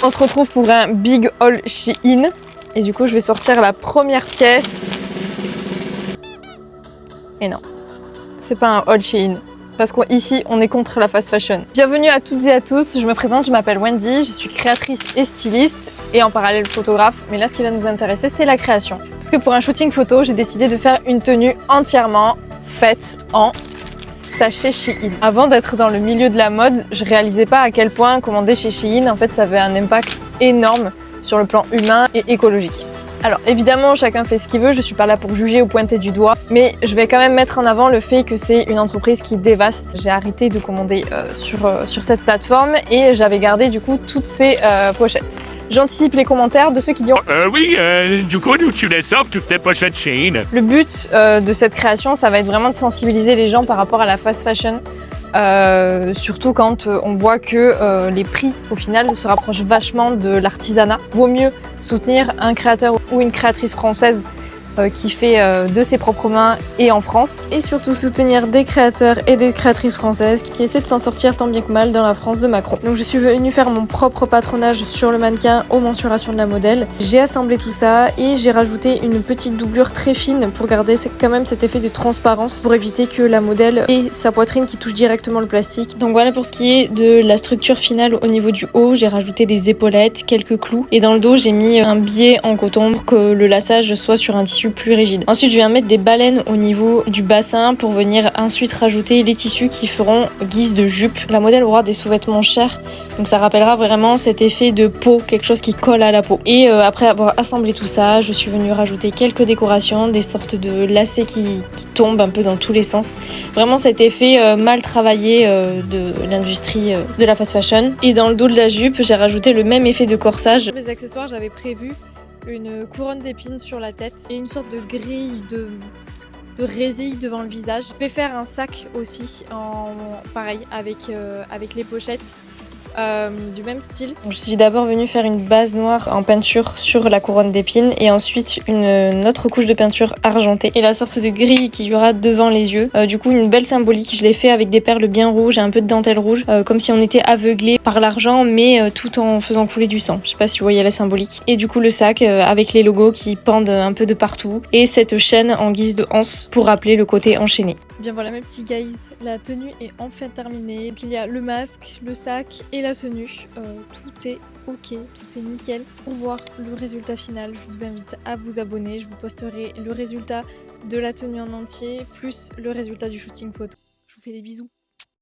On se retrouve pour un big haul Shein. Et du coup, je vais sortir la première pièce. Et non, c'est pas un haul Shein. Parce qu'ici, on est contre la fast fashion. Bienvenue à toutes et à tous, je me présente, je m'appelle Wendy, je suis créatrice et styliste et en parallèle photographe. Mais là, ce qui va nous intéresser, c'est la création. Parce que pour un shooting photo, j'ai décidé de faire une tenue entièrement faite en sachet Shein. Avant d'être dans le milieu de la mode, je réalisais pas à quel point commander chez Shein, en fait, ça avait un impact énorme sur le plan humain et écologique. Alors évidemment, chacun fait ce qu'il veut, je suis pas là pour juger ou pointer du doigt, mais je vais quand même mettre en avant le fait que c'est une entreprise qui dévaste. J'ai arrêté de commander sur cette plateforme et j'avais gardé du coup toutes ces pochettes. J'anticipe les commentaires de ceux qui diront oui, du coup, tu les sors toutes les pochettes Shein. Le but de cette création, ça va être vraiment de sensibiliser les gens par rapport à la fast fashion. Surtout quand on voit que les prix au final se rapprochent vachement de l'artisanat. Vaut mieux soutenir un créateur ou une créatrice française qui fait de ses propres mains et en France. Et surtout soutenir des créateurs et des créatrices françaises qui essaient de s'en sortir tant bien que mal dans la France de Macron. Donc je suis venue faire mon propre patronage sur le mannequin aux mensurations de la modèle. J'ai assemblé tout ça et j'ai rajouté une petite doublure très fine pour garder quand même cet effet de transparence pour éviter que la modèle ait sa poitrine qui touche directement le plastique. Donc voilà pour ce qui est de la structure finale au niveau du haut. J'ai rajouté des épaulettes, quelques clous et dans le dos j'ai mis un biais en coton pour que le lassage soit sur un tissu plus rigide. Ensuite je viens mettre des baleines au niveau du bassin pour venir ensuite rajouter les tissus qui feront guise de jupe. La modèle aura des sous-vêtements chers, donc ça rappellera vraiment cet effet de peau, quelque chose qui colle à la peau. Et après avoir assemblé tout ça, je suis venue rajouter quelques décorations, des sortes de lacets qui tombent un peu dans tous les sens. Vraiment cet effet mal travaillé de l'industrie de la fast fashion. Et dans le dos de la jupe, j'ai rajouté le même effet de corsage. Pour les accessoires, j'avais prévu une couronne d'épines sur la tête et une sorte de grille de résille devant le visage. Je vais faire un sac aussi pareil avec les pochettes du même style. Donc, je suis d'abord venue faire une base noire en peinture sur la couronne d'épines et ensuite une autre couche de peinture argentée et la sorte de grille qu'il y aura devant les yeux. Du coup une belle symbolique, je l'ai fait avec des perles bien rouges et un peu de dentelle rouge, comme si on était aveuglé par l'argent mais tout en faisant couler du sang. Je sais pas si vous voyez la symbolique. Et du coup le sac avec les logos qui pendent un peu de partout et cette chaîne en guise de anse pour rappeler le côté enchaîné. Bien voilà mes petits guys, la tenue est enfin terminée. Donc il y a le masque, le sac et la tenue. Tout est ok, tout est nickel. Pour voir le résultat final, je vous invite à vous abonner. Je vous posterai le résultat de la tenue en entier, plus le résultat du shooting photo. Je vous fais des bisous.